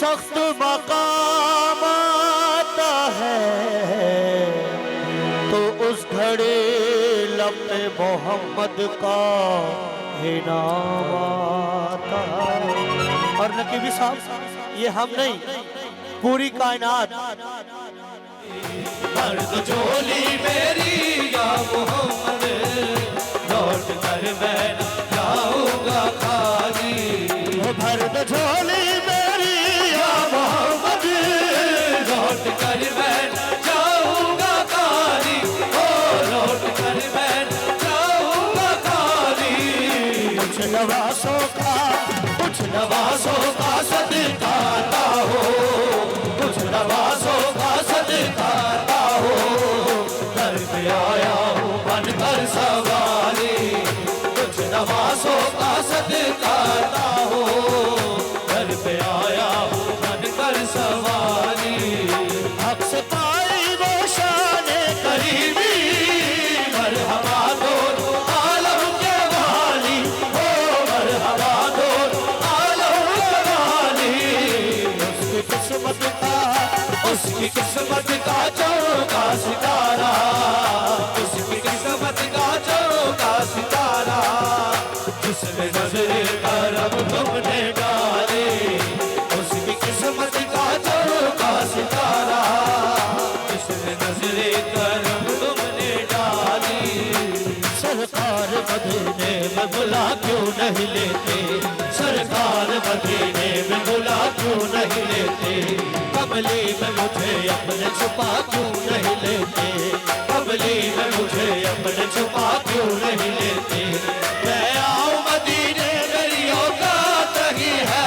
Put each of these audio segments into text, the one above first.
सख्त मकाम आता है तो उस घड़े लम्हे मोहम्मद का ही नाम आता है। और नकीबी साहब, ये हम नहीं, पूरी कायनात। मर्द झोली मेरी या मोहम्मद, लौट कर मैं जाऊंगा खाली। मर्द झोली मेरी या मोहम्मद, लौट कर मैं जाऊंगा खाली। ओ लौट कर मैं जाऊंगा खाली। कुछ नवासों का सदकाता हो, कुछ नवासों का सदकाता हो। घर पे आया हूँ बनकर सवारी, कुछ नवासों का सदकाता हो। घर पे आया हूँ बनकर सवारी। हक से पाई वो शाने करीबी मरहबा दो आलम के वाली। ओ मरहबा दो आलम के वाली। उसकी किस्मत का चौका सितारा, उसकी किस्मत का चौका सितारा। जिसमें नजरे करम तुमने डाले, उसकी किस्मत का चौका सितारा। जिसमें नजरे करम तुमने डाली। सरकार मदीने में बुला क्यों नहीं लेते, सरकार मदीने में बुला क्यों नहीं लेते। कमली में मुझे अपने छुपा क्यों नहीं लेते, कमली में मुझे अपने छुपा क्यों नहीं लेते। मैं आऊं मदीने मेरी औकात नहीं है,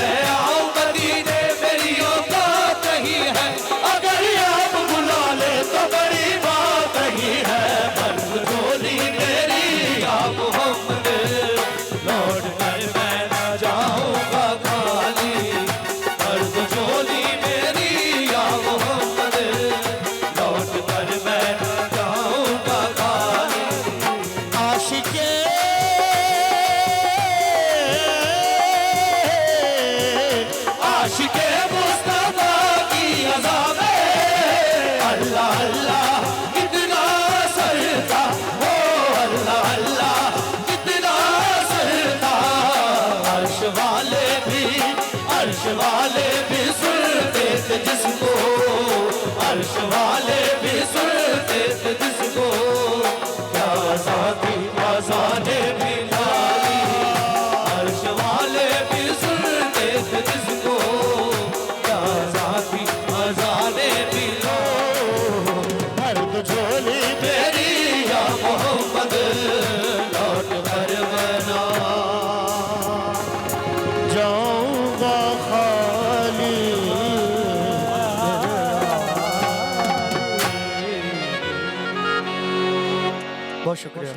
मैं आऊं मदीने मेरी औकात नहीं है। अगर आप बुला ले तो बड़ी बात नहीं है। मर्द झोली मेरी या मोहम्मद, लौट कर मैं न जाऊंगा खाली। मर्द झोली मेरी या मोहम्मद, लौट कर मैं न जाऊंगा खाली। आशिके आशिके मुस्तफा की अज़ा में अल्लाह अल्लाह कितना सरता। ओ अल्लाह अल्लाह कितना सरता। अर्श वाले भी सुनते थे जिसको, अर्श वाले भी सुनते थे जिसको। क्या आज़ादी आज़ाने भी डाली, अर्श वाले भी सुनते थे जिसको। क्या आज़ादी आज़ाने भी लो। मर्द झोली मेरी या मोहम्मद, लौट कर बना जाऊंगा खाली। बहुत शुक्रिया।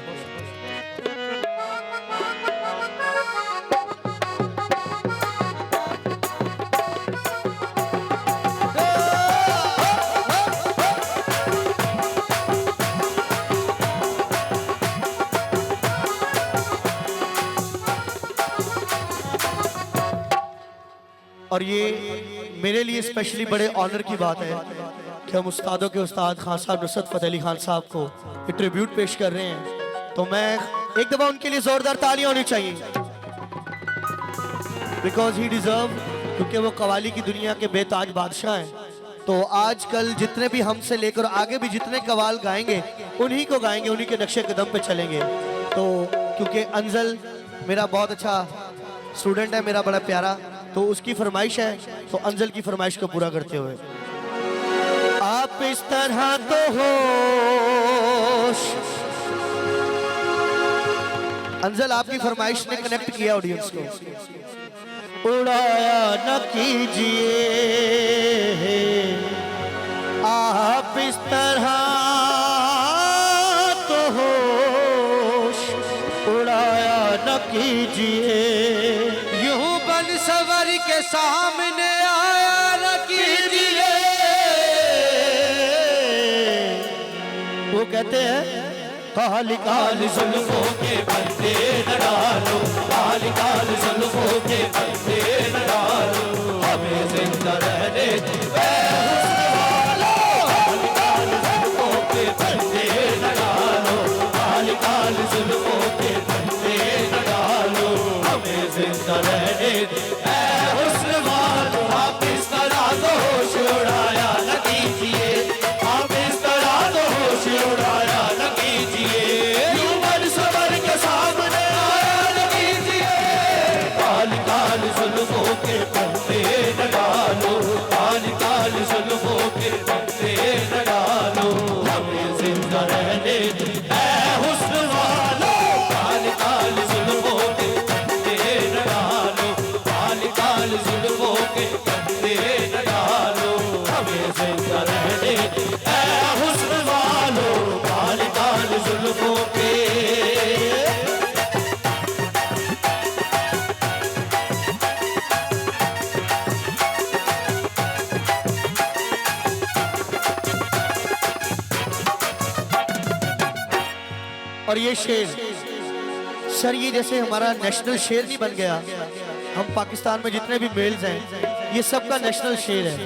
और ये मेरे लिए स्पेशली बड़े ऑनर की बात है कि हम उस्तादों के उस्ताद खान साहब नुसरत फतेह अली खान साहब को ये ट्रिब्यूट पेश कर रहे हैं, तो मैं एक दफा उनके लिए जोरदार तालियां होनी चाहिए, बिकॉज ही डिजर्व, क्योंकि वो कवाली की दुनिया के बेताज बादशाह हैं। तो आजकल जितने भी हमसे लेकर आगे भी जितने कवाल गाएंगे उन्हीं को गाएंगे, उन्हीं के नक्शे कदम पे चलेंगे। तो क्योंकि अंजल मेरा बहुत अच्छा स्टूडेंट है, मेरा बड़ा प्यारा, तो उसकी फरमाइश है, तो अंजल की फरमाइश को पूरा करते हुए आप इस तरह तो होश। अंजल आपकी फरमाइश ने कनेक्ट किया ऑडियंस को। उड़ाया न कीजिए आप इस तरह तो होश, उड़ाया न कीजिए यूं बन सवर के सामने आया न कीजिए। वो कहते हैं काली काली जुल्फों के पर्दे न डालो, काली काली जुल्फों के पर्दे न डालो, हमें जिंदा रहने दे हुस्न वालो। काली काली जुल्फों के पर्दे न डालो, काली काली जुल्फों के पर्दे न डालो, हमें जिंदा रहने दे हुस्न वालो। आप इस तरह तो होश उड़ाया न कीजिए, आप इस तरह तो होश उड़ाया न कीजिए। यूं बन सवर के सामने आया न कीजिए। काली काली जुल्फों के पर्दे न डालो, काली काली जुल्फों के पर्दे न डालो, हमें जिंदा रहने दे हुस्न वालो। काली काली जुल्फों के पर्दे न डालो, काली काली जुल्फों के पर्दे न डालो, हमें जिंदा रहने दे हुस्न वालो। काली काली जुल्फों के और ये शेर सर, ये जैसे हमारा नेशनल शेर नहीं बन गया। हम पाकिस्तान में जितने भी मेल्स हैं ये सब का नेशनल शेर है,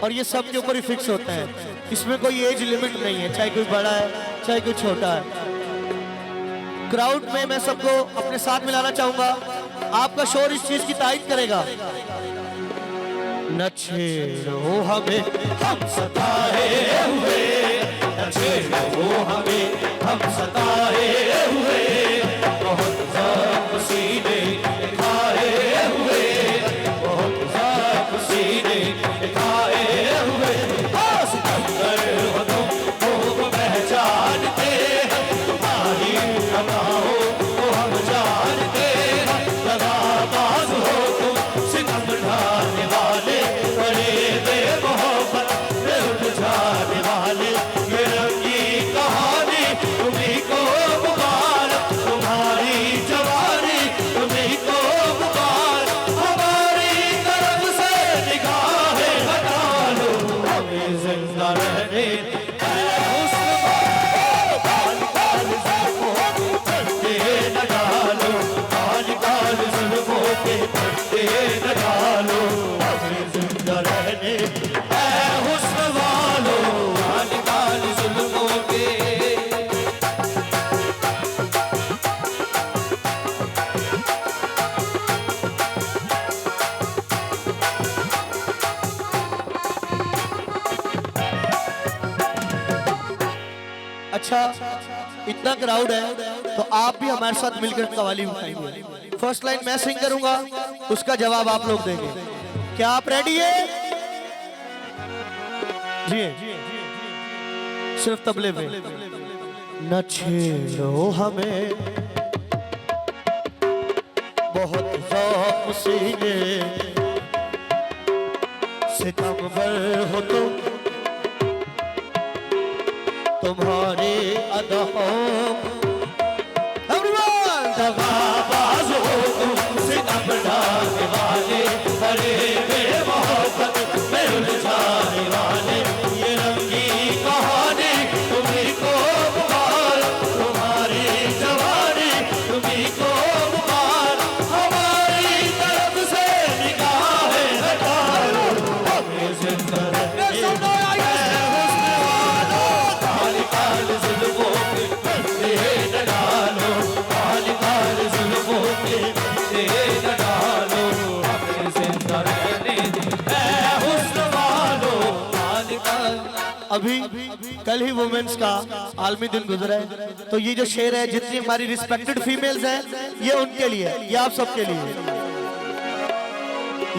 और ये सब के ऊपर ही फिक्स होता है। इसमें कोई एज लिमिट नहीं है, चाहे कोई बड़ा है चाहे कोई छोटा है। क्राउड में मैं सबको अपने साथ मिलाना चाहूंगा, आपका शोर इस चीज की तारीफ करेगा। न छेड़ो हमें हम सताए हुए, न छेड़ो हमें हम सताए हुए, बहुत ज़ख्म सीने खाए हुए, बहुत ज़ख्म सीने खाए हुए। सिकंदर हो तुम पहचानते हैं, तुम्हारी अदाओं को हम जानते हैं। लगातार हो तुम सितम ढाने वाले, बड़े बेमोहब्बत में उलझाने वाले। ये रंगी कहानी तुम्हीं को मुबारक, तुम्हारी जवानी तुम्हीं को मुबारक। हमारी तरफ से निगाहें हटा लो, हमें जिंदा रहने दे हुस्न वालो। काली काली जुल्फों के पर्दे न डालो, काली काली जुल्फों के पर्दे न डालो, हमें जिंदा रहने दे हुस्न वालो। काली काली जुल्फों के अच्छा, इतना क्राउड है तो आप भी हमारे साथ मिलकर कवाली उठाएंगे। फर्स्ट लाइन मैं सिंग करूंगा, उसका जवाब आप लोग देंगे। क्या आप रेडी है? जी सिर्फ तबले पे। न छेड़ो हमें बहुत ज़ख्म सीने, सितमगर हो तुम, तुम्हारे अदाओं दगाबाज हो तुम, सितम ढाने वाले, बड़े बेमोहब्बत में उलझाने वाले। ये रंगी कहानी तुम्हीं को मुबारक, तुम्हारी जवानी तुम्हीं को मुबारक। हमारी तरफ से निगाहें हटा लो, हमें जिंदा रहने दे अभी कल ही वुमेन्स का आलमी दिन गुजरा है, तो ये जो शेर है जितनी हमारी रिस्पेक्टेड फीमेल्स हैं ये उनके लिए, ये आप सबके लिए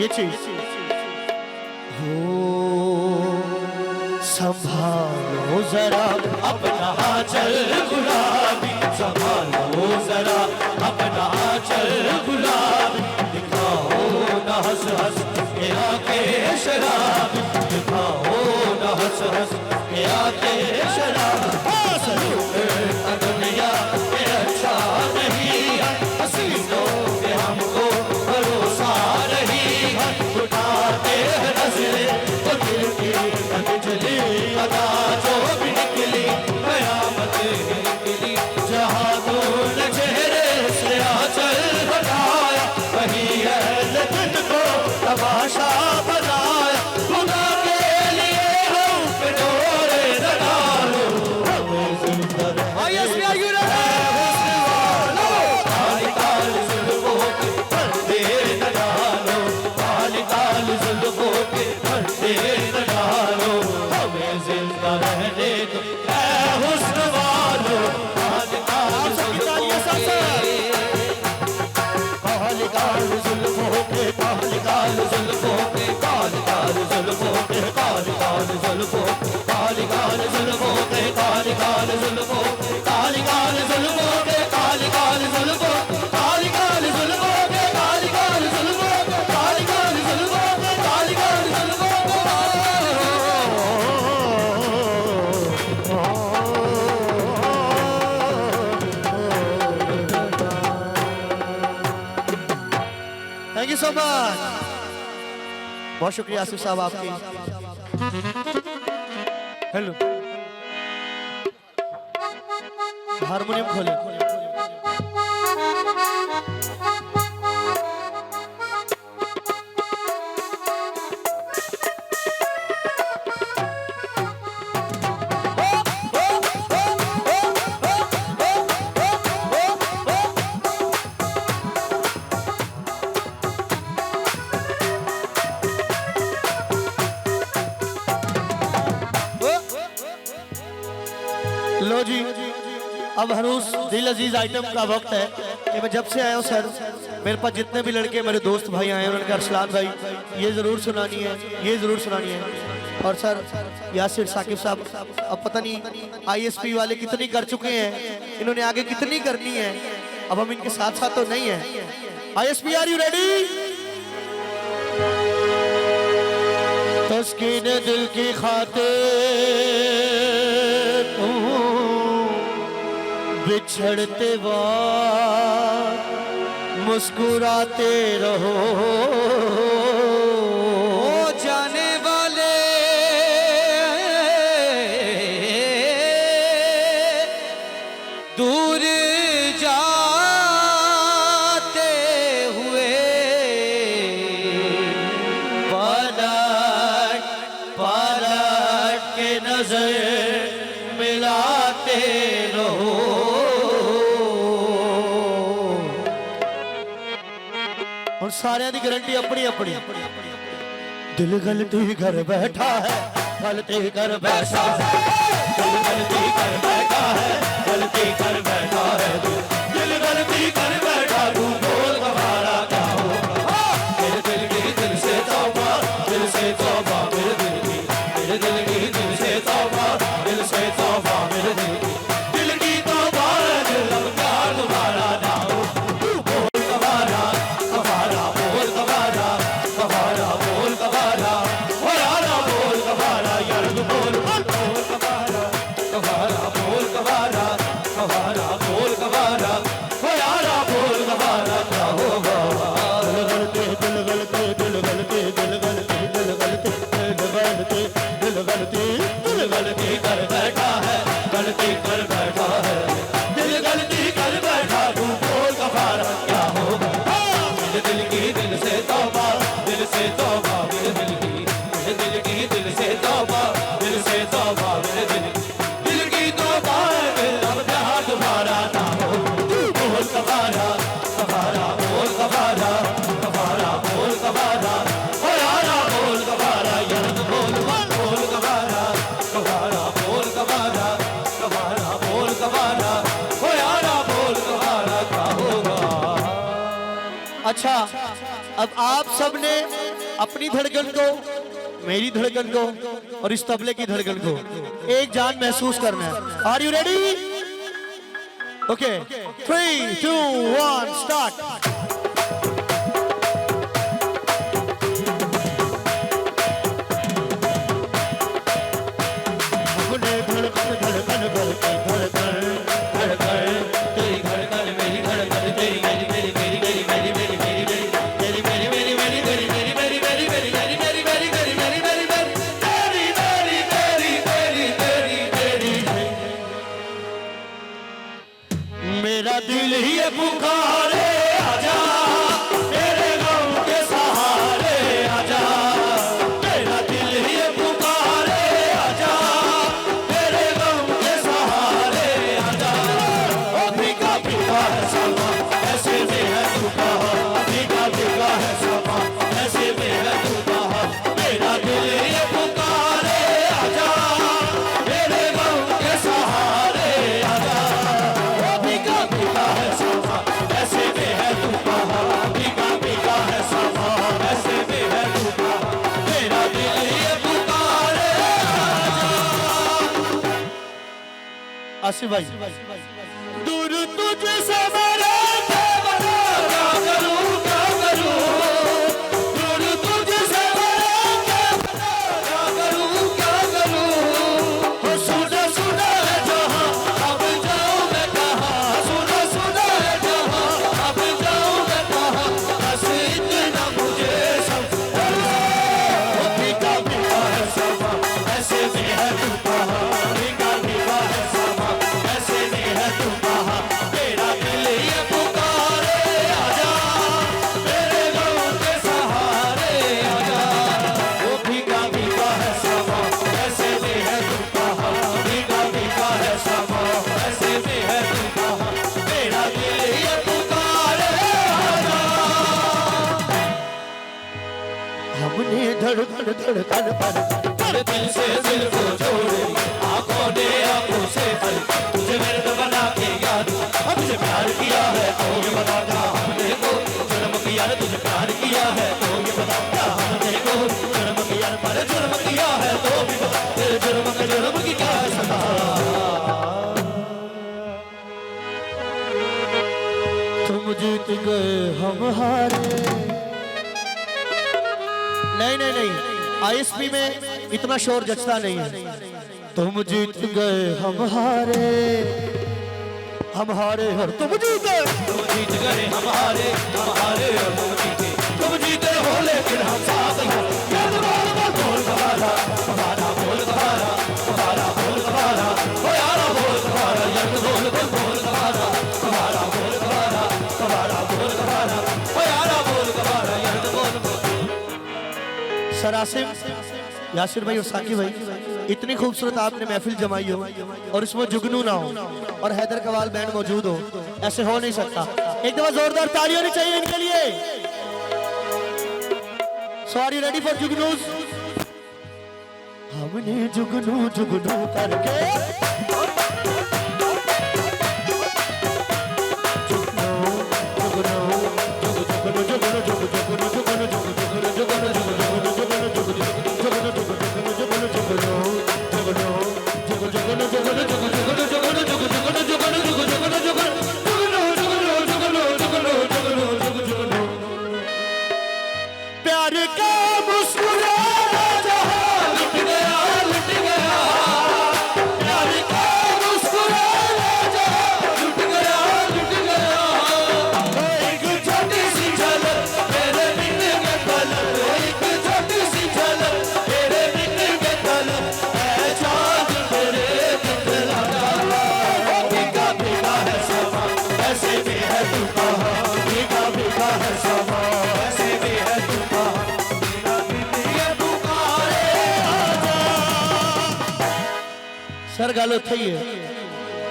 ये चीज। हो संभालो जरा अपना चल गुलाबी, संभालो जरा अपना चल गुलाबी, दिखाओ ना हंस हंस के आके शराब, दिखाओ ना हंस हंस के आके शराब। दुनिया में अच्छा नहीं है, हसीनों पे हमको भरोसा नहीं है, उठाते हैं नजरे तो दिल की बिजली अदा जो भी निकली कयामत ही निकली। जहाँ तूने चेहरे से आंचल हटाया वही अहल दिन को तमाशा बनाया। खुदा के लिए हम पे डोरे न डालो, हमें जिंदा काली काल जुल्फों के पर्दे न डालो, काली काल जुल्फों के पर्दे न डालो, हमें जिंदा रहने दो ऐ हुस्न वालो। काली काल जुल्फों के काली काल जुल्फों के काली काल जुल्फों के काली काल जुल्फों काली काल जुल्फों के काली काल जुल्फों काली काल जुल्फों के काली काल जुल्फों काली काल जुल्फों के काली काल जुल्फों काली काल जुल्फों के काली काल जुल्फों। थैंक यू सो मच, बहुत शुक्रिया आसिफ साहब आपकी। हेलो हारमोनियम खोले। लो जी, अब हरूस दिल अजीज आइटम का वक्त है कि मैं जब से आया हूँ सर, मेरे पास जितने भी लड़के मेरे दोस्त भाई आए हैं उन्होंने कहा अरसलान भाई ये ज़रूर सुनानी है, ये ज़रूर सुनानी है। और सर यासिर साकिब साहब अब पता नहीं ISP वाले कितनी कर चुके हैं, इन्होंने आगे कितनी करनी है, अब हम इनके साथ साथ तो नहीं है। ISP are you ready? तस्कीन दिल की खातिर बिछड़ते वक्त मुस्कुराते रहो, जाने वाले दूर जाते हुए पलट पलट के नजर मिलाते रहो। और सारे की गारंटी अपनी अपनी। दिल गलती कर बैठा है, गलती कर बैठा है, दिल गलती कर बैठा है, गलती कर बैठा है, दिल गलती कर बैठा, तू बोल हमारा क्या होगा। मेरे दिल की दिल से तौबा, दिल से तौबा, मेरे दिल की, मेरे दिल की दिल से तौबा, दिल से तौबा, मेरे दिल की, दिल की तौबा है, दिल अब प्यार तुम्हारा ना हो। तू बोल हमारा, हमारा बोल हमारा, हमारा बोल हमारा, ओ यारा बोल हमारा, यार तू बोल बोल हमारा, हमारा बोल हमारा, हमारा बोल हमारा, ओ यारा बोल अच्छा, अब आप सब ने अपनी धड़कन को, मेरी धड़कन को और इस तबले की धड़कन को एक जान महसूस करना है। Are you ready? Okay, 3, 2, 1 start. मेरा दिल ही पुकारे आजा, मेरे गाँव के सहारे आजा। मेरा दिल ही पुकारे आजा, मेरे गाँव के सहारे आजा। ओ भीगा भीगा है समा, ऐसे में है तू कहा। भीगा भीगा है समा, ऐसे में है तू कहा। मेरा दिल ही पुकारे आजा, मेरे गाँव के सहारे आजा। भीगा भीगा है समा, ऐसे में है तू कहा। भीगा भीगा है समा, ऐसे में है तू कहा। मेरा दिल ये पुकारे आजा। आसिफ भाई, दूर तुझसे मेरे देवरा, क्या करूं क्या करूं। दूर तुझसे मेरे देवरा, क्या करूं क्या करूं। हो सुना सुना है जहां, अब जाऊं मैं कहां। सुना सुना है जहां, अब जाऊं मैं कहां। बस इतना मुझे समझा। ओ भीगा भीगा है समा, ऐसे में है तू कहा। भीगा भीगा है समा, ऐसे में है तू कहा। मेरा दिल ये पुकारे आजा, मेरे गाँव के सहारे आजा। ओ भीगा भीगा है समा, ऐसे में है तू कहा। भीगा भीगा है समा, ऐसे में है तू कहा। मेरा दिल ये पुकारे आजा। हमने धड़कन धड़कन पर तेरे दिल से दिल को जोड़े, आंखों ने आंखों से भर तुझे मेरे बना के याद। अब तुझे प्यार किया है तो ये बता क्या हमने को जुर्म किया है। तुझे प्यार किया है तो ये बता क्या हमने को जुर्म किया है। पर जुर्म किया है तो भी बता तेरे जुर्म की क्या सजा। तुम जीत गए हम हारे। नहीं नहीं नहीं, आईएसपी में इतना शोर जचता नहीं है। तुम जीत गए हम हारे, हम हारे और तुम जीते। तुम जीत गए हम हारे और तुम जीते। तुम जीते हो लेकिन हम साथ हैं। ये दीवार में बोल तुम्हारा, तुम्हारा बोल तुम्हारा, तुम्हारा बोल तुम्हारा। ओ यारा बोल तुम्हारा, ये बोल बोल बोल तुम्हारा, तुम्हारा बोल तुम्हारा, तुम्हारा बोल तुम्हारा। ओ यारा बोल तुम्हारा, ये बोल बोल। सर आसिफ, यासिर भाई और साकी भाई, इतनी खूबसूरत आपने महफिल जमाई हो और इसमें जुगनू ना हो और हैदर कवाल बैंड मौजूद हो, ऐसे हो नहीं सकता। एक दफा जोरदार ताली होनी चाहिए इनके लिए। सो आर यू रेडी फॉर जुगनूज? हमने जुगनू जुगनू करके प्यार का मुस्कुराना जहां लुट गया लुट गया। प्यार का मुस्कुराना जहां लुट गया लुट गया। एक छोटी सी झलक मेरे बिन के पलक, एक छोटी सी झलक मेरे बिन के पलक। ऐ चांद मेरे दिखला जा। ओ भीगा भीगा है समा, ऐसे भी है तू कहा। भीगा भीगा है समा, ऐसे भी है तू कहा। सर गालो थई है।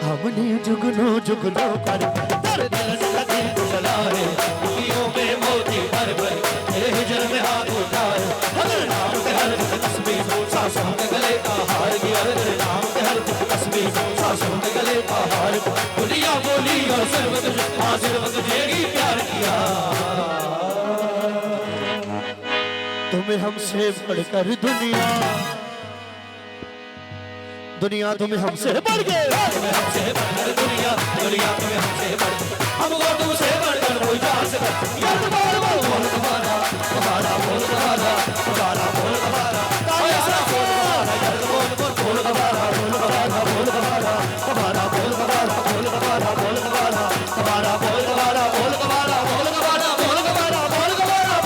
हमने जुगनू जुगनू कर तेरे दिल से लगी तो जलाए। दुनियों में मोती भर भर तेरे हिजर में हाथ उठाए। हर नाम के हर तस्वीर सांसों के गले का हार किया। तेरे नाम के हर तस्वीर सांसों के गले का हार। दुनिया बोली और सिर्फ तुझे, हाँ सिर्फ तुझे ही प्यार किया। हमसे बढ़कर दुनिया, दुनिया तुम्हें हमसे बढ़ गए, तुम्हें हमसे बढ़कर दुनिया, दुनिया तुम्हें हमसे बढ़, हमको तुमसे बढ़कर कोई जान सके। यार बोल बोल बोल तुम्हारा, तुम्हारा बोल तुम्हारा, तुम्हारा बोल तुम्हारा, ऐसा बोल तुम्हारा, यार बोल बोल बोल तुम्हारा, बोल तुम्हारा, बोल तुम्हारा, तुम्हारा बोल तुम्हारा, बोल तुम्हारा, बोल तुम्हारा, तुम्हारा बोल तुम्हारा, बोल तुम्हारा, बोल तुम्हारा, बोल तुम्हारा, बोल तुम्हारा,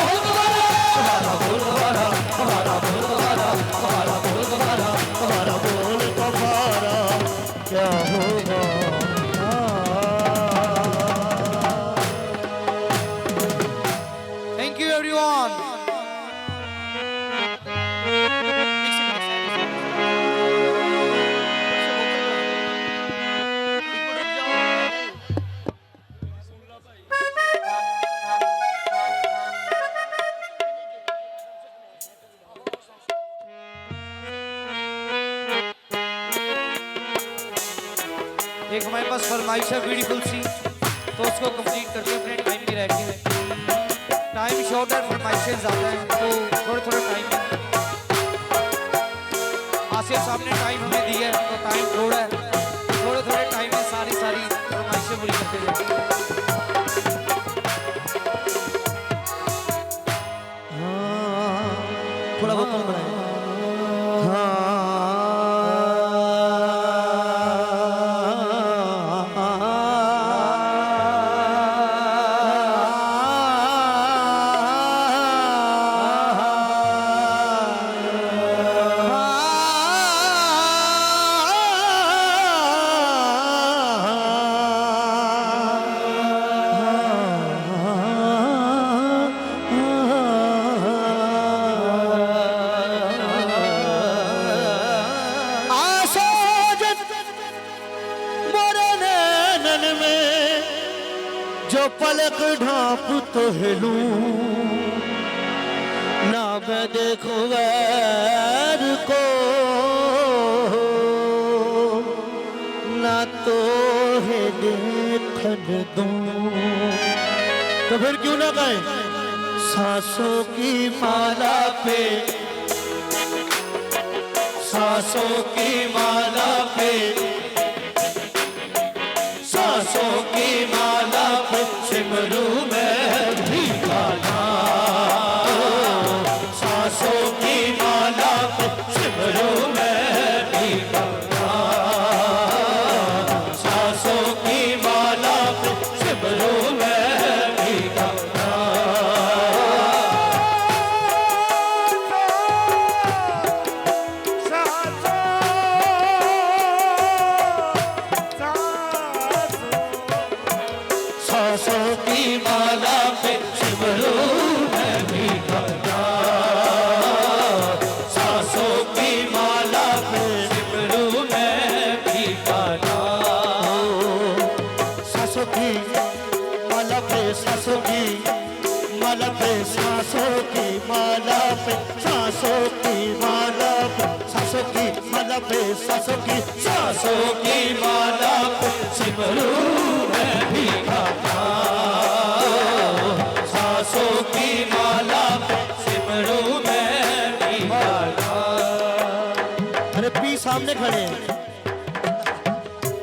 बोल तुम्हारा, बोल तुम्हारा, तुम्हारा बोल तुम्हारा, तुम्हारा बोल तुम्हारा, तुम्हारा बोल तुम्हारा क्या होगा। Thank you everyone. एक हमारे पास फरमाइश है ब्यूटीफुल सी, तो उसको कंप्लीट करते हैं अपने टाइम की रह के। टाइम शॉर्ट है, फरमाइशें ज़्यादा हैं, तो थोड़ा थोड़ा टाइम है। आसिफ साहब ने टाइम हमें दिया है, तो टाइम थोड़ा है, थोड़े थोड़े टाइम में सारी फरमाइशें पूरी करते जाएंगे। थोड़ा बहुत कौन बनाए। जो पलक ढांप तो हिलूं ना मैं देखूं गैर को, ना तो है देखन दूं, तो फिर क्यों ना गाएं। सांसों की माला पे, सांसों की माला पे, सांसों की माला पे सिमरू मैं भी गाना, सांसों की माला पे सिमरू मैं भी गाना, सांसों की माला पे सिमरू मैं भी गाना। सांसों की माला पे सिमरू मैं भी गाना, सांसों की माला पे सिमरू मैं भी गाना, सांसों की माला पे, सांसों की माला पे, सांसों की माला पे, सांसों की माला पे, सांसों की माला पे, सांसों की, सांसों की माला पे सिमरू मैं भी गाना, सांसों की माला पे सिमरू मैं भी गाना। अरे पी सामने खड़े हैं,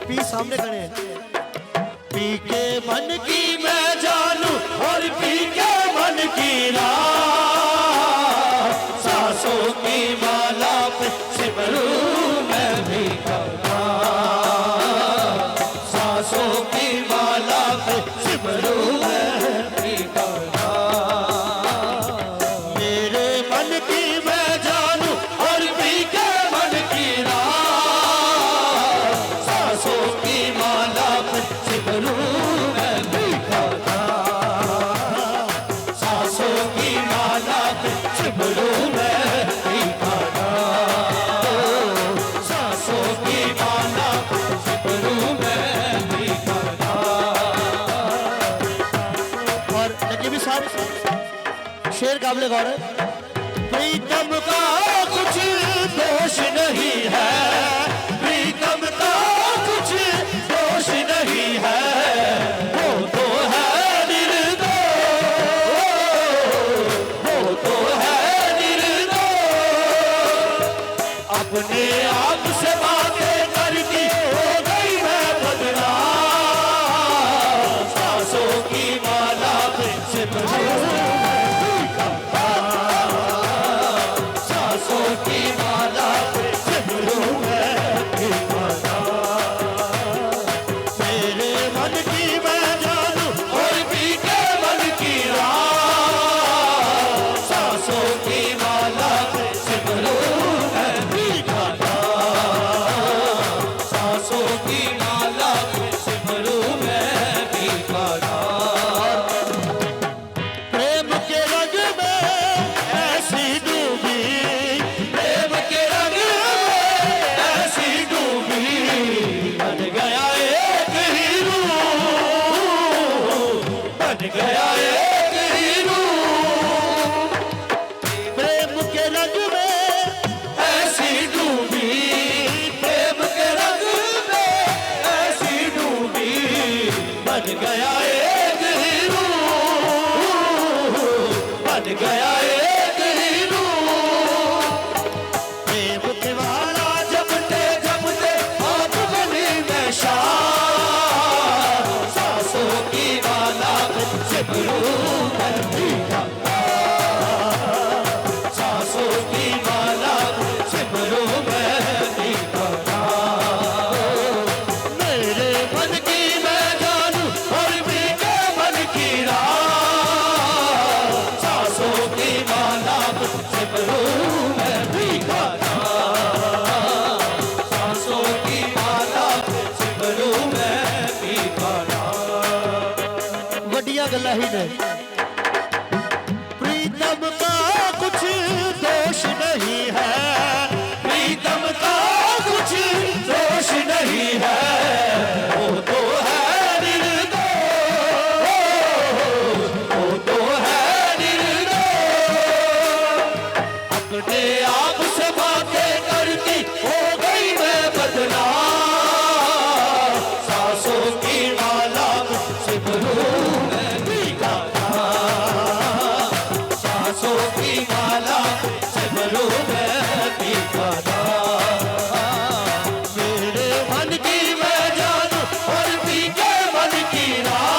पी सामने खड़े हैं। पी के मन की मैं जानू और पी के मन की राह, सांसों की माला पे सिमरू मैं भी गाना, सांसों की माला पे सिमरू मैं भी गाना। मेरे मन की मैं जानू और पी के मन की राह, सांसों की माला पे सिमरू मैं भी गाना, सांसों की माला पे सिमरू मैं भी गाना, सांसों की माला पे सिमरू मैं भी गाना। और नकीबी साहब शेर काबिल गौर है। प्रीतम का कुछ दोष नहीं है, प्रीतम का कुछ दोष नहीं है, वो तो है निर्दोष, वो तो है निर्दोष, गला ही नहीं। प्रीतम का कुछ दोष नहीं है, प्रीतम का कुछ दोष नहीं है, वो तो है निर्दोष, वो तो है निर्दोष। अपने आप से बातें करती हो गई मैं बदनाम, सांसों की माला से भरूं मैं भीगा नाम, सांसों की माला से भरूं मैं भीगा नाम। मेरे मन की मैं जानूं और भीगे मन की राह,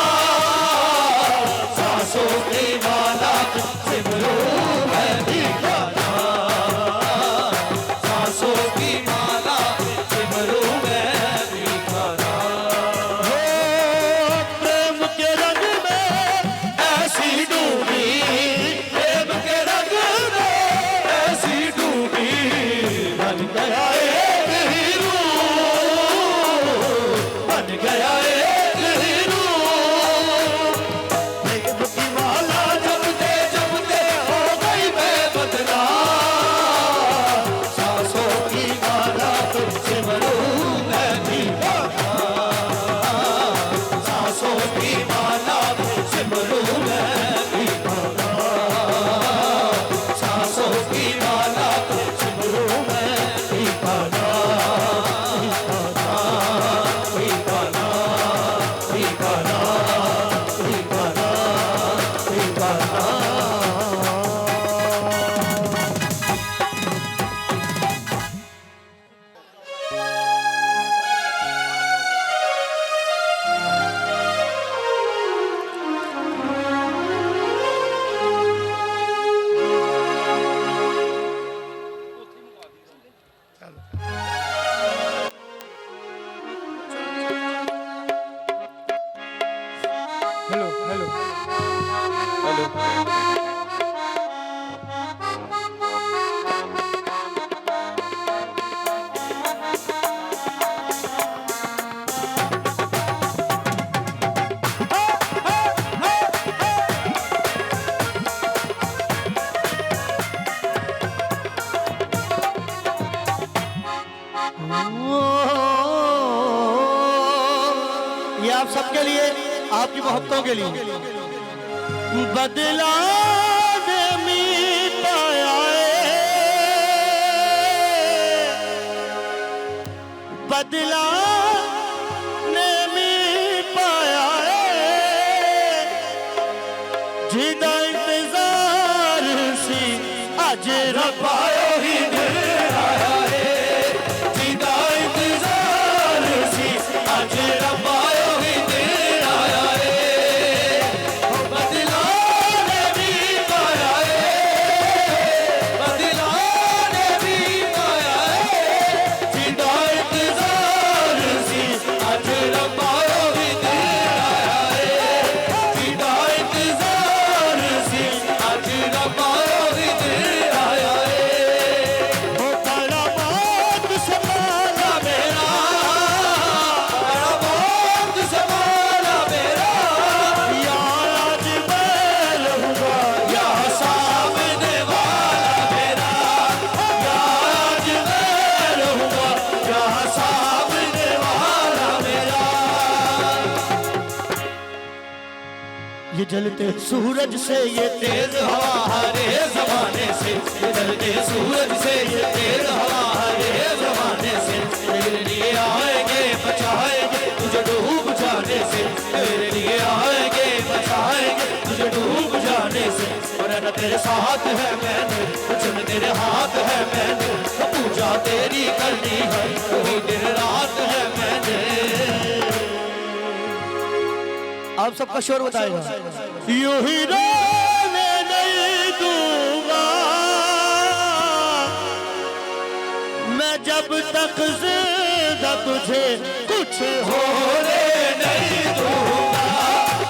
सांसों की माला से भरूं मैं भीगा नाम, सांसों की माला से भरूं मैं भीगा नाम। प्रेम के रंग में ऐसी डूबी, प्रेम के रंग में ऐसी डूबी, बन गया एक हीरो, बन गया एक हीरो। प्रेम की माला जपते जपते हो गई मैं बदनाम, सांसों की माला से भरूं मैं भीगा नाम, सांसों की माला से भरूं मैं भीगा नाम, सांसों की माला से भरूं मैं भीगा नाम, भीगा नाम, भीगा नाम, भीगा नाम, भीगा नाम। Hello hello hello. ये आप सबके लिए, आपकी मोहब्बतों के लिए। बदला ने मिटाया बदला ने मिटाया जिदा इंतजार सी अज रबायो ही दिन आया है, जिदा इंतजार सी आज रबायो ही दिन आया है। बदला ने भी पाया है, बदला ने भी पाया है, जिदा इंतजार सी आज रबायो ही दिन आया है, जिदा इंतजार सी आज रबायो ही दिन आया है। ओ बड़ा बात संभाला मेरा बड़ा बहुत संभाला मेरा, यार आज मैं रहूंगा या सामने वाला मेरा, या आज मैं रहूंगा या सामने वाला मेरा। ये जलते सूरज से ये तेज हवा हरे जमाने से, ये जलते सूरज से ये तेज हवा हरे जमाने से, तेरे लिए आएंगे बचाएंगे तुझे डूब जाने से, तेरे लिए आएंगे बचाएंगे तुझे डूब जाने से। और न तेरे साथ है मैंने, कुछ न तेरे हाथ है मैंने, तो पूजा तेरी करनी है वही दिन रात है मैंने। आप सबका शोर बताएगा। यूं ही रोने नहीं दूंगा मैं जब तक जिंदा तुझे कुछ होने नहीं दूंगा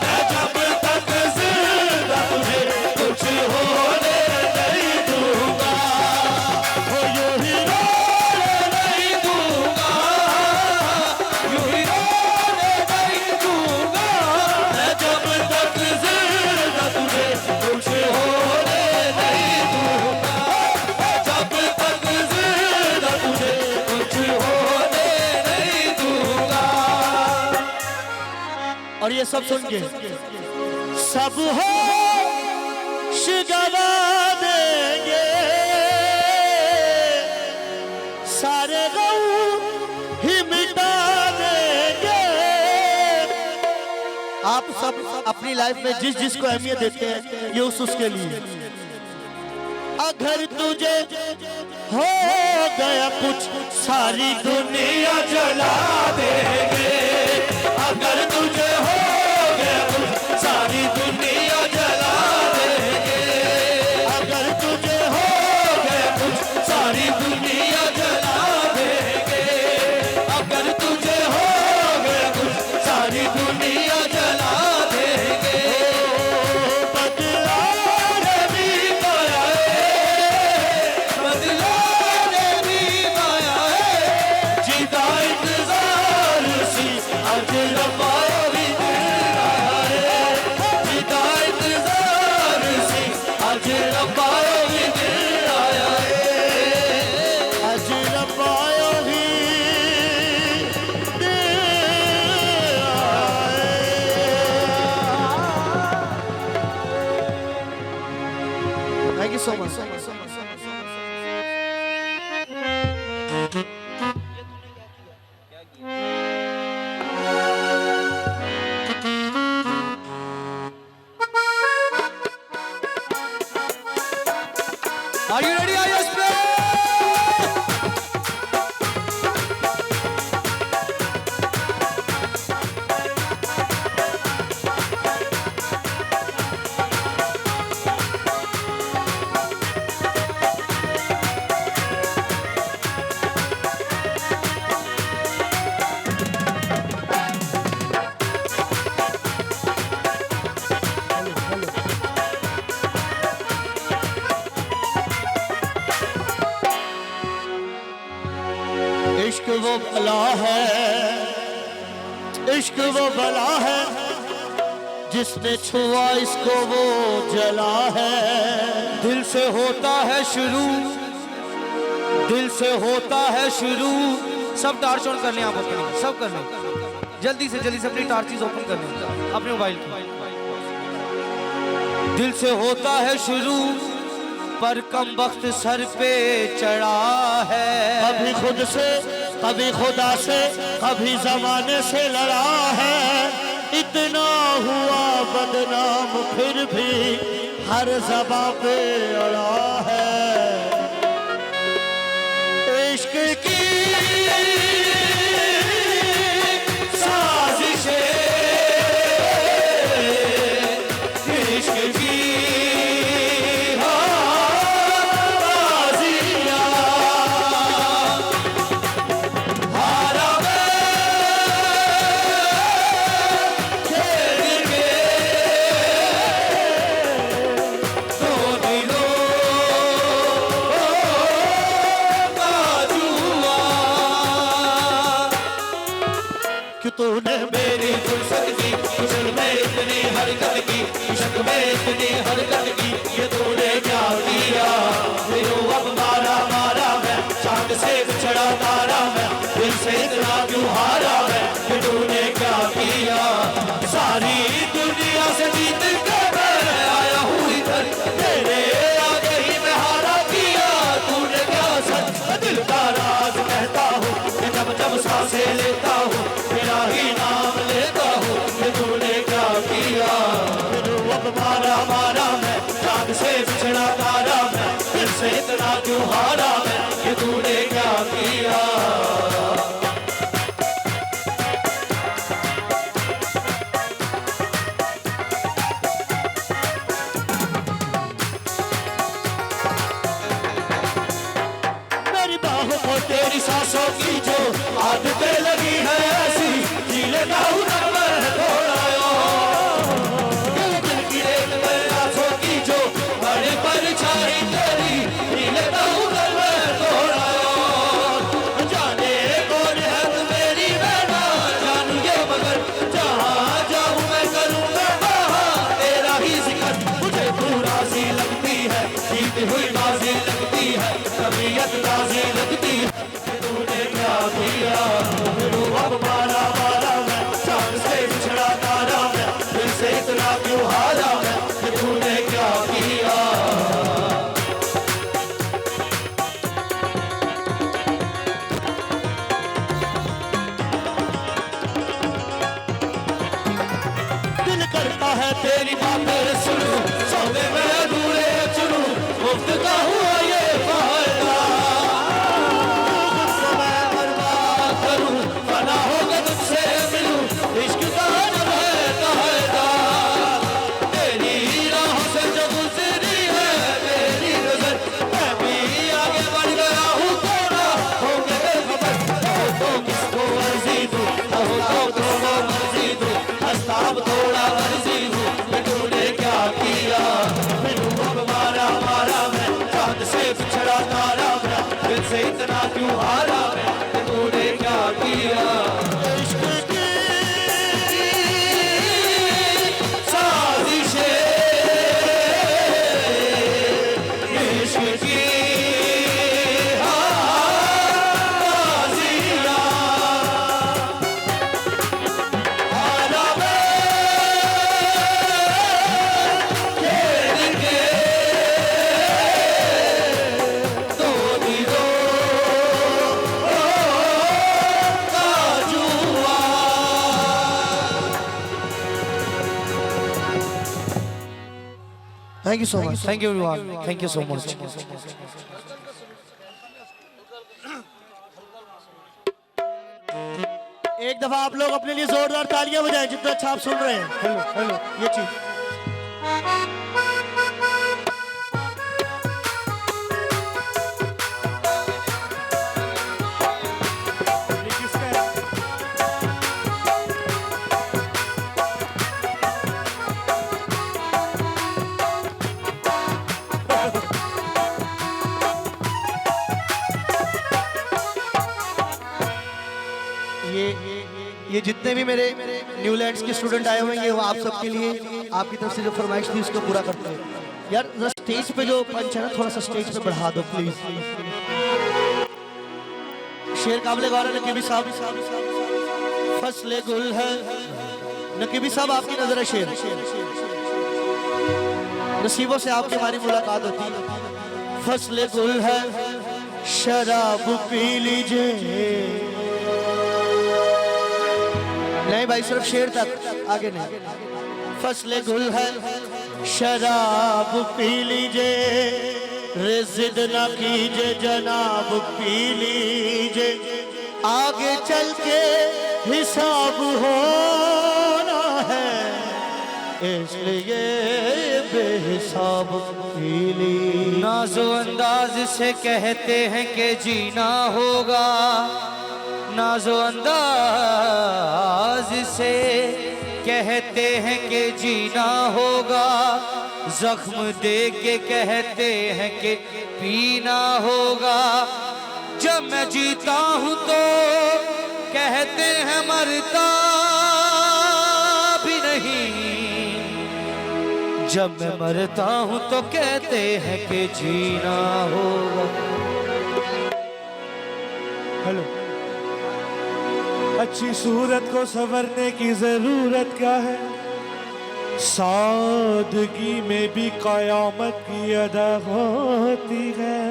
मैं जब तक जिंदा तुझे कुछ होने नहीं दूंगा, हो। यूं ही रोने नहीं दूंगा, यूं ही रोने नहीं दूंगा मैं जब तक जिंदा और ये सब सुन के सब हो गवा देंगे सारे गम ही मिटा देंगे। आप सब अपनी लाइफ में जिस जिसको अहमियत देते हैं ये उसके लिए। अगर तुझे हो गया कुछ सारी दुनिया जला देंगे। अगर तुझे हो गया कुछ सारी दुनिया जला देंगे। अगर तुझे हो गया कुछ सारी दुनिया जला देंगे। अगर तुझे हो गया कुछ सारी दुनिया जला देंगे। बदलाने भी माया है, बदलाने भी माया है। जीता इंतजार सी आज रबाया भी दिल आया है। जीता इंतजार सी आज रबाया भी दिल आया है। आज रबाया भी दिल आया है। Thank you so much. Are you ready? Are you ready? इश्क वो भला है, इश्क वो भला है, जिसने छुआ इसको वो जला है। दिल से होता है शुरू, दिल से होता है शुरू। सब टार्च ऑन कर लें आप अपने, सब कर लें जल्दी से अपनी टार्चेस ओपन कर लें अपने मोबाइल की। दिल से होता है शुरू पर कम वक्त सर पे चढ़ा है। कभी खुद से, कभी खुदा से, कभी जमाने से लड़ा है। इतना हुआ बदनाम फिर भी हर ज़बां पे अड़ा है। इश्क की साजिशें, इश्क की तूने मेरी फुर्सत की, कुशल में इतनी हरकत की, इश्क में इतनी हरकत की, ये तूने क्या किया। दिलो अब मारा मारा मैं, चांद से बिछड़ा तारा मैं, दिल से इतना क्यों हारा मैं, ये तूने क्या किया। सारी दुनिया से जीत के मैं आया हूँ इधर, तेरे आगे ही मैं हारा किया। तूने क्या सच दिल का राज कहता हूँ, जब जब सांसें लेता हूँ तेरा ही नाम लेता हूँ, कि तूने क्या किया। अब मारा मारा मैं, चांद से बिछड़ा तारा मैं, दिल से इतना क्यों हारा मैं, कि तूने क्या किया। मेरी बाहों को तेरी सांसों की जो आदतें लगी है, thank you so much. Thank you everyone, thank you so much. एक दफा आप लोग अपने लिए जोरदार तालियां बजाएं जितना अच्छा आप सुन रहे हैं। हेलो हेलो, ये चीज ये जितने भी मेरे न्यूलैंड्स के स्टूडेंट आए हुए हैं, वो आप सबके लिए आपकी तरफ से जो फरमाइश थी उसको पूरा करते हैं। यार जरा स्टेज पे जो पंच है ना, थोड़ा सा स्टेज पे बढ़ा दो प्लीज। शेर काबिल गौर है नकीबी साहब। फसले गुल है नकीबी साहब, आपकी नजर है शेर। नसीबों से आपकी हमारी मुलाकात होती। फसले गुल है शराब पी लीजिए। नहीं भाई, सिर्फ शेर तक, आगे नहीं। फसले गुल है शराब पी लीजिए, रिज़्द ना कीजिए जनाब पी लीजिए, आगे चल के हिसाब होना है, इसलिए बेहिसाब पी लीजिए। नाज़ो अंदाज से कहते हैं कि जीना होगा, नाज़ो अंदाज से कहते हैं कि जीना होगा, जख्म दे के कहते हैं कि पीना होगा। जब मैं जीता हूँ तो कहते हैं मरता भी नहीं, जब मैं मरता हूँ तो कहते हैं कि जीना होगा। हेलो, अच्छी सूरत को संवरने की जरूरत क्या है, सादगी में भी कयामत की अदा होती है।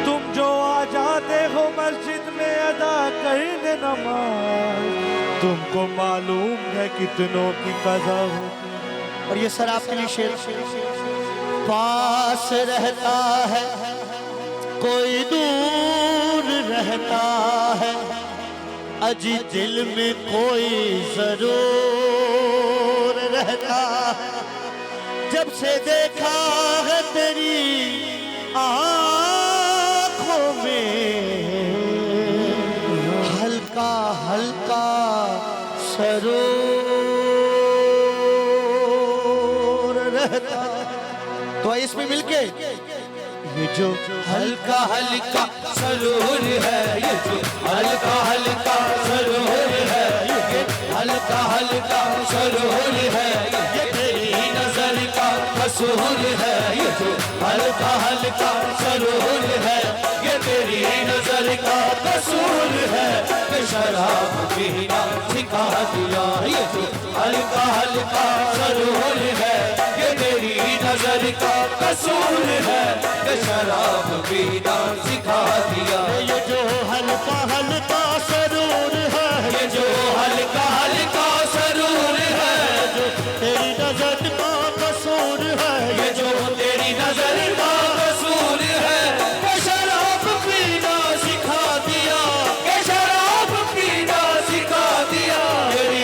तुम जो आ जाते हो मस्जिद में अदा करने नमाज, तुमको मालूम है कितनों की कज़ा होती है। और ये सर आपके लिए शेर। पास रहता है कोई दूर रहता है, अजी दिल में कोई जरूर रहता है। जब से देखा है तेरी आँखों में, हल्का हल्का सरूर रहता। तो इसमें मिलके ये जो हल्का हल्का सरूर है, ये जो हल्का हल्का सरूर है, ये हल्का हल्का सरूर है, ये तेरी नजर का कसूर है। ये जो हल्का हल्का सरूर है, ये तेरी नजर का कसूर है, कि शराब पीना सिखा दिया। ये जो हल्का हल्का सरूर है, ये तेरी नजर का कसूर है, कि शराब पीना सिखा दिया। ये जो हल्का हल्का सरूर है, ये जो हल्का हल्का सरूर है, जो तेरी नजर का कसूर है, ये जो तेरी नजर का कसूर है, कि शराब पीना सिखा दिया, कि शराब पीना सिखा दिया। तेरी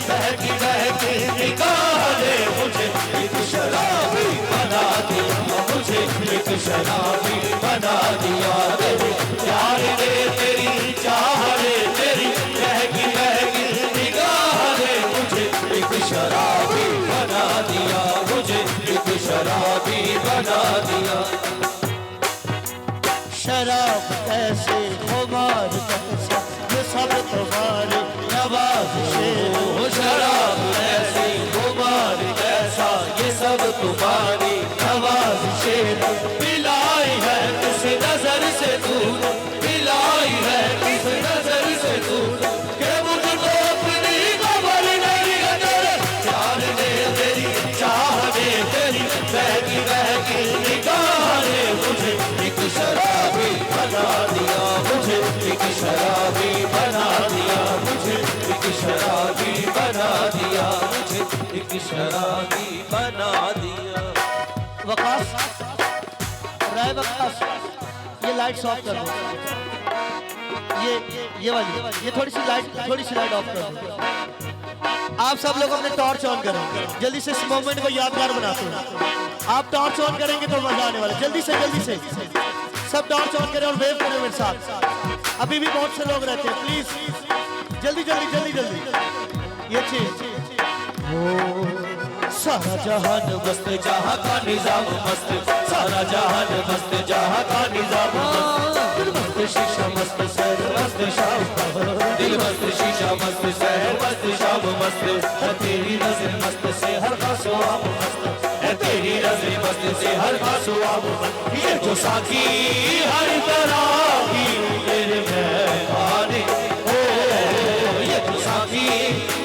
बहकी बहकी निगाह ने मुझे एक शराबी बना दिया, मुझे एक शराबी बना दिया। तेरे प्यार ने, तेरी चाह ने, तेरी बहकी बहकी निगाह ने मुझे एक शराबी बना दिया, मुझे एक शराबी बना दिया। शराब कैसे खुमार कैसे, ये सब तुम्हारी नवाज़िशें। ओ शराब ऐसी खुमार कैसा, ये सब तुम्हारी नवाज़िशें। पिलाई है किस नजर से दूर, पिलाई है किस नजर से दूर, के मुझको अपनी खबर नहीं है। तेरे प्यार ने, तेरी चाह ने, तेरी बहकी बहकी निगाह ने मुझे एक शराबी बना दिया, मुझे एक शराबी बना दिया, मुझे एक शराबी बना दिया, मुझे एक शराबी बना दिया। वकास, राय वकास, ये लाइट्स ऑफ कर दो। ये वाली, ये थोड़ी सी लाइट ऑफ कर दो। आप सब लोग अपने टॉर्च ऑन करें, जल्दी से इस मोमेंट को यादगार बनाते हैं। आप टॉर्च ऑन करेंगे तो मजा आने वाला है। जल्दी से सब टॉर्च ऑन करें और वेव करें मेरे साथ। अभी भी बहुत से लोग रहते हैं, प्लीज जल्दी। ये चीज सारा जहान मस्त, जहां का निजाम मस्त, सारा जहान मस्त, जहां का निजाम मस्त। दिल मस्त शीशा मस्त, शहर मस्त, शाम दिल मस्त शीशा मस्त, शहर मस्त, शाम मस्त। है तेरी नजर मस्त से हर का सुआब मस्त, है तेरी नजर मस्त से हर का सुआब मस्त। ये जो साथी हर तरह की तेरे मेहमाने हो, ये जो साथी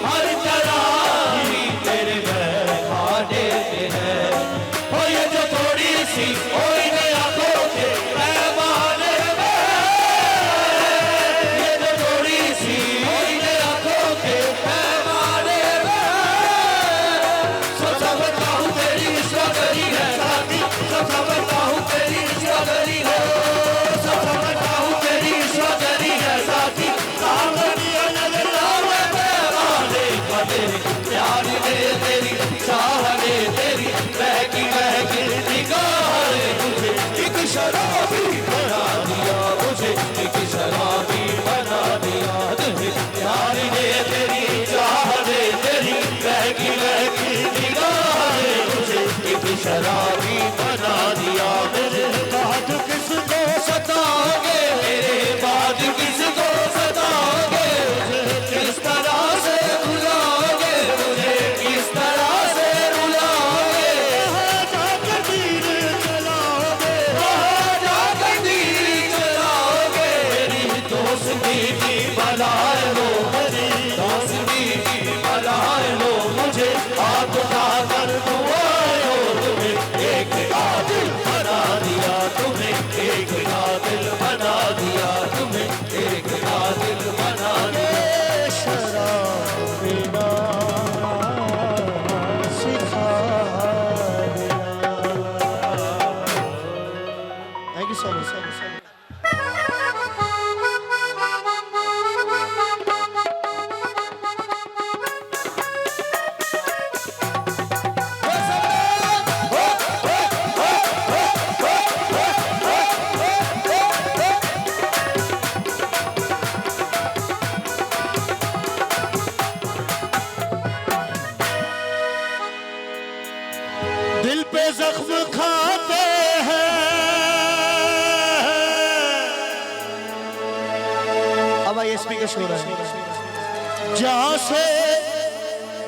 हर तरह की तेरे मेहमाने हैं। हो ये जो थोड़ी सी हो इन्हें आंखों के पैमाने में, ये जो थोड़ी सी हो इन्हें आंखों के पैमाने में। समझता हूँ तेरी स्ट्रगली है साथी, समझता हूँ तेरी स्ट्रगली है, समझता हूँ तेरी स्ट्रगली है साथी। प्यार ने तेरी चाहने तेरी महकी महकी निगाहें, मुझे एक शराबी बना दिया, मुझे एक शराबी बना दिया। प्यार ने तेरी चाहने तेरी महकी महकी निगाहें, मुझे एक शराबी बना दिया। मेरे बाद किसको सताओगे, मेरे बाद किसको सताओगे, मुझे किस तरह से भुलाओगे, मुझे किस तरह से रुलाओगे। जाकर तीर चलाओगे, जाकर तीर चलाओगे। मेरी दोस्ती की बलाए हो, मेरी दोस्ती की बलाए हो, मुझे हाथ उठाकर दुआएं हो। तुम्हें एक कातिल बना दिया, तुम्हें एक कातिल बना दिया, तुम्हें एक कातिल बना दिया। Thank you so much. दिल पे जख्म खाते हैं, अब आइए स्पीकर शो रहा है। जहाँ से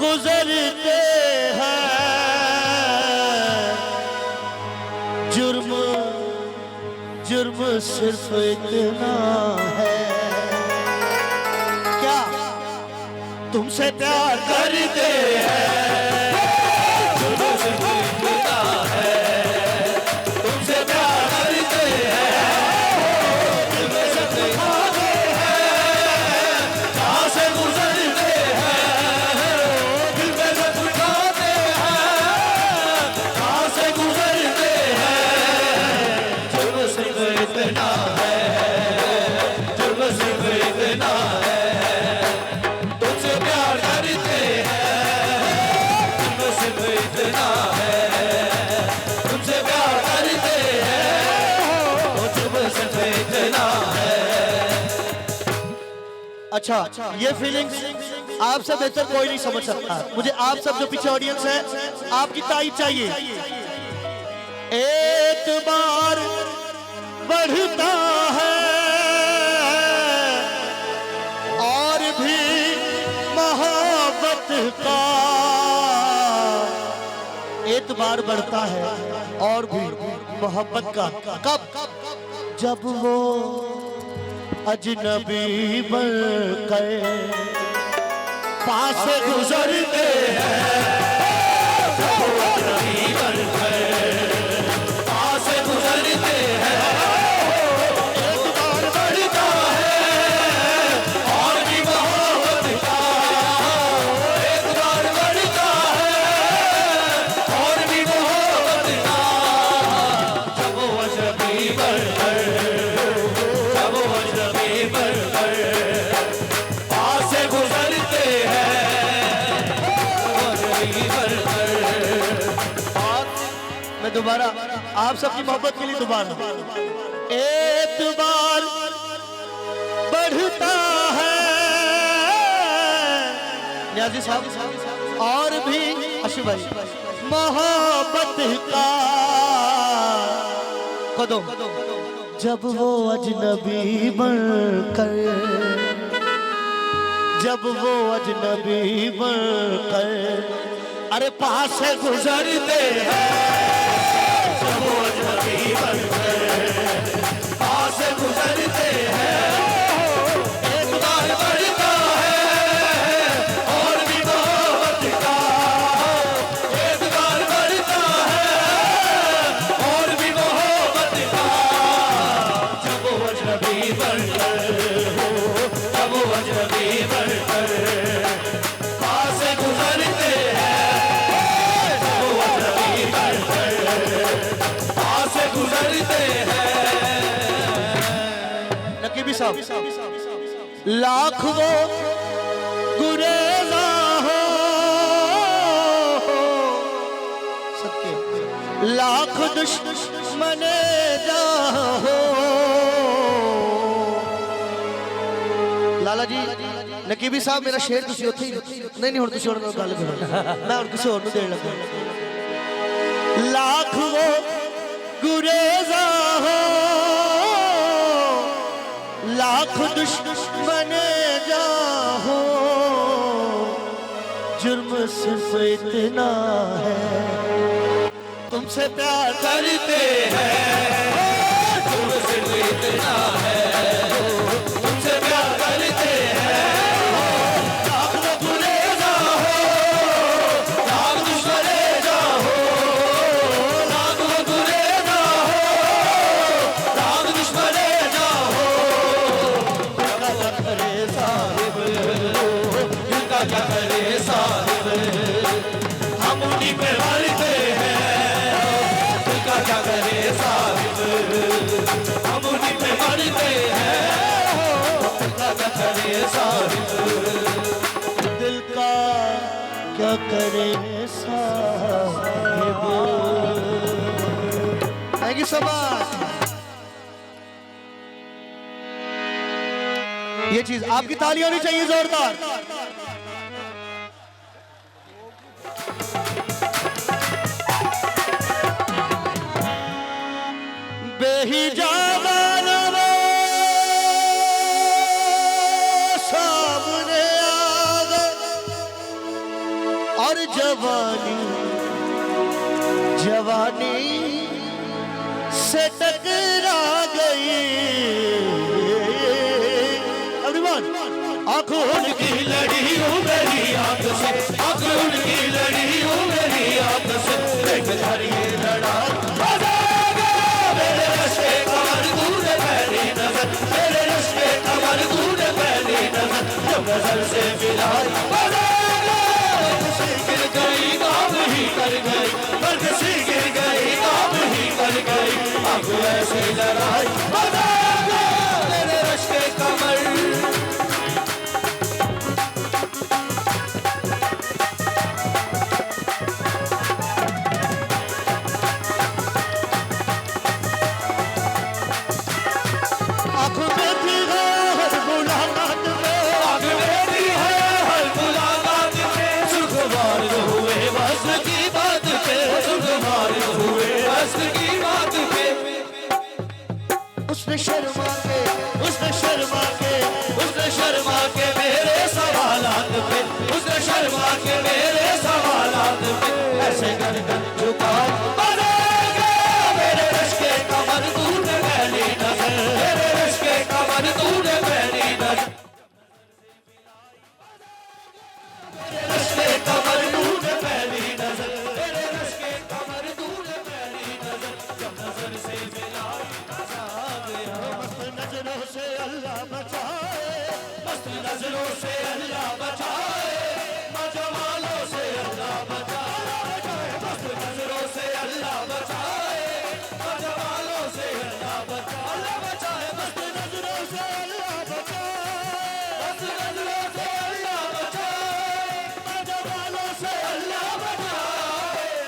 गुजरते हैं, जुर्म जुर्म सिर्फ इतना है। क्या तुमसे प्यार करते हैं, जुर्म सिर्फ इतना है। तुमसे प्यार करते हैं, दिल में जख्म खाते हैं, जहाँ से गुजरते हैं, दिल में जख्म खाते हैं, जहाँ से गुजरते हैं। जुर्म सिर्फ इतना है, जुर्म सिर्फ इतना है। तुमसे प्यार करते हैं, जुर्म सिर्फ इतना है। तुमसे प्यार करते हैं, जुर्म सिर्फ इतना है। अच्छा, ये फीलिंग्स आप सब बेहतर कोई नहीं समझ सकता। मुझे आप सब जो पीछे ऑडियंस है, आपकी तारीफ चाहिए। एतबार बढ़ता है और भी मोहब्बत का, एतबार बढ़ता है और भी मोहब्बत का। कब? जब वो अजनबी बनकर पास से गुजरते हैं, जब वो अजनबी बनकर पास से गुजरते हैं। एतबार बढ़ता है और भी मोहब्बत का, एतबार बढ़ता है बढ़कर पास से गुजरते हैं मजरी बढ़कर। मैं दोबारा आप सबकी मोहब्बत के लिए दोबारा एतबार बढ़ता है नियाजी साहब और भी अशु भाई मोहब्बत का कदम जब वो अजनबी बनकर जब वो अजनबी बनकर अरे पास से गुजरते हैं जब वो अजनबी बनकर पास से गुजरते हैं एतबार बढ़ता है और भी मोहब्बत का एतबार बढ़ता है और भी मोहब्बत का। जब वो अजनबी बनकर हो जब वो अजनबी बनकर पास से गुजरते हैं जब वो अजनबी बनकर पास से गुजरते हैं। नकीबी साहब लाख वो गुरेजा हो सत्य लाख दुश्मने जा हो लाला जी नकीबी साहब मेरा शेर तुसी उत्थे ही नहीं हुण तुसी हुण गल करो मैं हुण किसी होर नूं देण लगा लाख वो गुरेजा हो लाख दुश्मन जा हो जुर्म सिर्फ इतना है तुमसे प्यार करते हैं तुम सिर्फ इतना है तुमसे प्यार करते हैं लाख वो गुरेजा हो लाख दुश्मने जा हो लाख वो गुरेजा हो लाख दुश्मने जा हो। जिनका क्या करे साहिब जिनका क्या करे साहिब हम उन्हीं पे मरते हैं जिनका क्या करे साहिब हम उन्हीं पे मरते हैं जिनका क्या करे साहिब। दिल का क्या करे Sahib thank you so much. ये चीज आपकी ताली होनी चाहिए जोरदार। बेहिजाबा नवा सामने आ गए और जवानी जवानी से टकरा गई आंखों उनकी लड़ी हूँ मेरी आंख से आंख उनकी लड़ी हूँ मेरी आंख से एक धरिए लड़ा मेरे रश्के कमर तूने पहली नजर मेरे रश्के कमर तूने पहली नजर जब नजर से मिलाई गिर गई काम ही कर गई बरकसी गिर गई काम ही कर गई आंख ऐसी लड़ाई मेरे रश्के कमर उसने शर्मा के उसने शर्मा के उसने शर्मा के मेरे सवालात पे उसने शर्मा के मेरे सवालात पे ऐसे गर्दन झुका मेरे रश्के कमर तूने पहली नजर मेरे रश्के कमर तूने पहली नजर मेरे रश्के कमर तूने पहली नजर मेरे रश्के कमर तूने पहली नजर जब नजर से मिलाई नजरों से अल्लाह बचाए मस्त नजरों से अल्लाह बचाए मजवालों से अल्लाह बचाए मस्त नजरों से अल्लाह बचाए मजवालों से अल्लाह बचाए मस्त नजरों से अल्लाह बस नजरों से अल्लाह बचाए, नौजवानों से अल्लाह बचाए,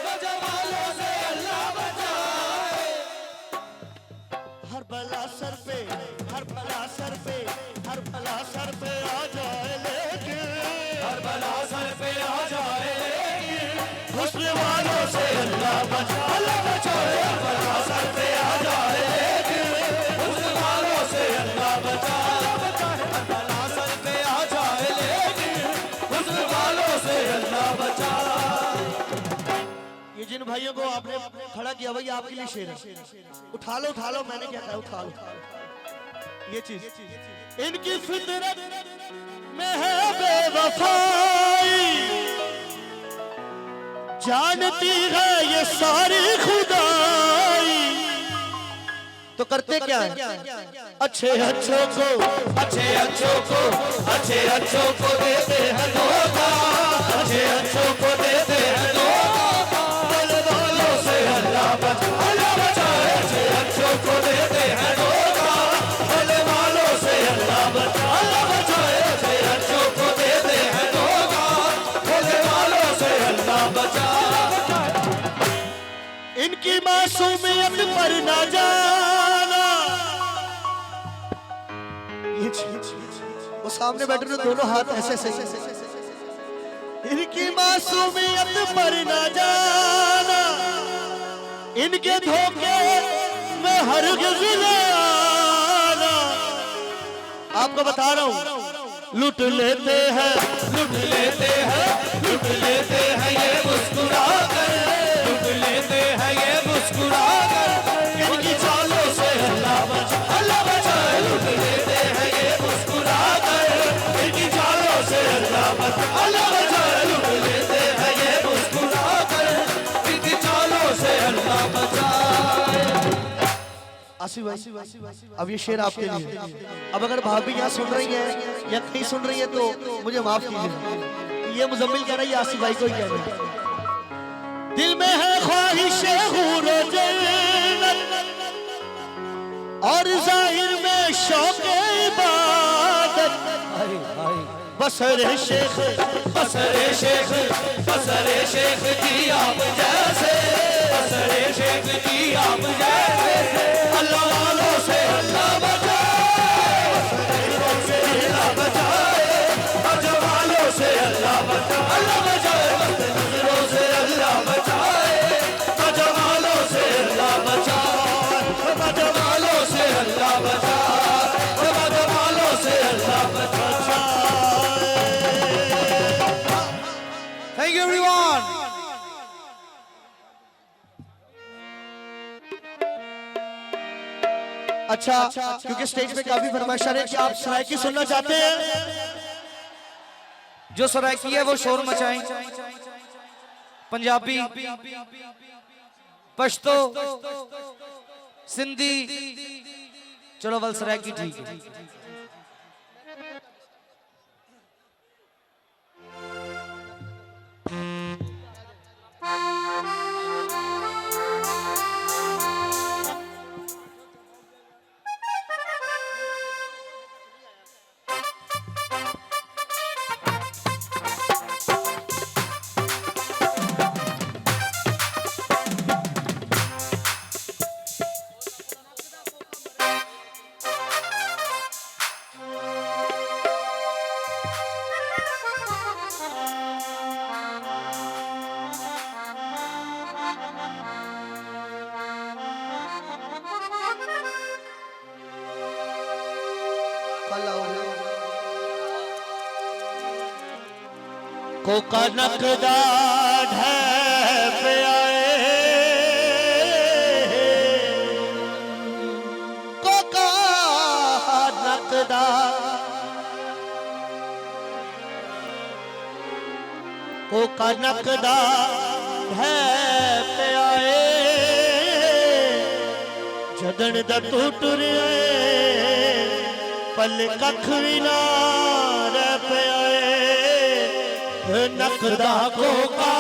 नौजवानों से अल्लाह बचाए। हर बला सर पे, हर बला सर पे, हर बला सर पे आ जाए लेकिन, हर बला सर पे आ जाए लेकिन, हुस्न वालों से अल्लाह बचाए, अल्लाह बचाए। हर बला सर पे आ जाए लेकिन, हुस्न वालों से अल्लाह बचाए, हर बला सर पे आ जाए लेकिन, हुस्न वालों से अल्लाह बचाए। ये जिन भाइयों को आपने खड़ा किया भाई आपके लिए शेर है, उठा लो, मैंने क्या कहा, उठा लो ये चीज। इनकी फितरत में है बेवफाई, जानती है ये सारी खुदाई, तो करते क्या है, अच्छे अच्छों को, अच्छे अच्छों को, अच्छे अच्छों को देते हैं धोखा, अच्छे अच्छों को देते हैं धोखा, बोले वालों से अल्लाह बचाए, अल्लाह बचाए। अच्छे अच्छों को देते हैं धोखा, बोले वालों से अल्लाह बचाए, अल्लाह बचाए। अच्छे अच्छों को देते हैं धोखा, बोले वालों से अल्लाह बचाए। इनकी मासूमियत पर ना जाना, ये चीज वो सामने बैठे ना दोनों हाथ ऐसे ऐसे, इनकी मासूमियत पर ना जाना, इनके धोखे में हरगिज़ न आना। आपको बता रहा हूं, लूट लेते हैं, लूट लेते हैं, लूट लेते हैं ये मुस्कुरा कर, लूट लेते हैं ये मुस्कुरा कर, इनकी चालों से अल्लाह बचाए, अल्लाह बचाए। लूट लेते हैं ये मुस्कुरा कर, इनकी चालों से अल्लाह बचाए, अल्लाह बचाए। लूट लेते हैं ये मुस्कुरा कर, इनकी चालों से अल्लाह बचाए। आसिफ भाई अब ये शेर आपके लिए। अब अगर भाभी यहाँ सुन रही है या कहीं सुन रही है तो मुझे माफ कीजिए, ये मुजम्मिल कह रही है आसिफ भाई को ही कह रही है। दिल में है ख्वाहिशे हूर जन्नत और जाहिर में शौक़े इबादत, बसरे शेख, बसरे शेख, बसरे शेख की आप जैसे, बसरे शेख की आप जैसे, अल्लाह वालों से अल्लाह बचाए, बसरे से अल्लाह बचाए, नौजवानों से अल्लाह बचाए, अल्लाह बचाए। नजरों से अल्लाह बचाए, नौजवानों से अल्लाह बचाए, नौजवानों से अल्लाह बचाए, नौजवानों से अल्लाह बचाए। Thank you everyone. अच्छा क्योंकि स्टेज पे काफी फरमाइश है कि आप सरायकी सुनना चाहते हैं, जो सरायकी है वो शोर मचाएं। पंजाबी, पश्तो, सिंधी, चलो वल सरायकी ठीक है। को कनक दा ढैप आए, को कनक दा को कनक दा ढैप आए, जदन दा टूट रहे पल कख भी ना रह पे आए, नकदा को का